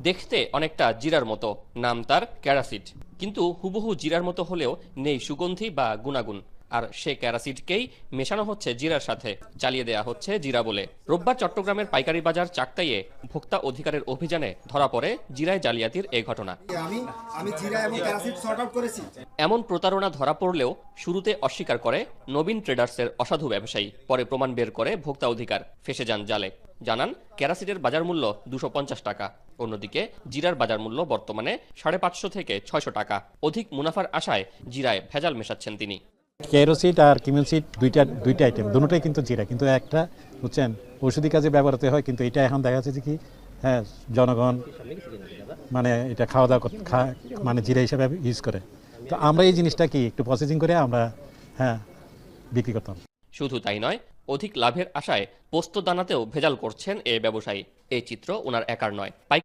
দেখতে অনেকটা জিরার মতো, নাম তার ক্যারাসিড। কিন্তু হুবহু জিরার মতো হলেও নেই সুগন্ধি বা গুণাগুণ। আর সে ক্যারাসিডকেই মেশানো হচ্ছে জিরার সাথে, চালিয়ে দেয়া হচ্ছে জিরা বলে। রোববার চট্টগ্রামের পাইকারি বাজার চাকতাইয়ে ভোক্তা অধিকারের অভিযানে ধরা পড়ে জিরায় জালিয়াতির এই ঘটনা। এমন প্রতারণা ধরা পড়লেও শুরুতে অস্বীকার করে নবীন ট্রেডার্সের অসাধু ব্যবসায়ী। পরে প্রমাণ বের করে ভোক্তা অধিকার, ফেসে যান জালে। জানান ক্যারাসিডের বাজার মূল্য 250 টাকা। অন্যদিকে জিরার বাজার মূল্য বর্তমানে 550 থেকে 600 টাকা। অধিক মুনাফার আশায় জিরায় ভেজাল মেশাচ্ছেন তিনি। কেরোসিড আর কিমেল সিড দুইটা আইটেম, দুটোটাই কিন্তু জিরা, কিন্তু একটা বুঝছেন ঔষধি কাজে ব্যবহৃত হয়, কিন্তু এটা এখন দেখা যাচ্ছে যে কি হ্যাঁ জনগণ মানে এটা খাওয়া দাওয়া মানে জিরা হিসাবে ইউজ করে। তো আমরা এই জিনিসটা কি একটু প্রসেসিং করে আমরা বিক্রি করতাম। শুধু তাই নয়, অধিক লাভের আশায় পোস্ত দানাতেও ভেজাল করছেন এ ব্যবসায়ী। এই চিত্র ওনার একার নয়।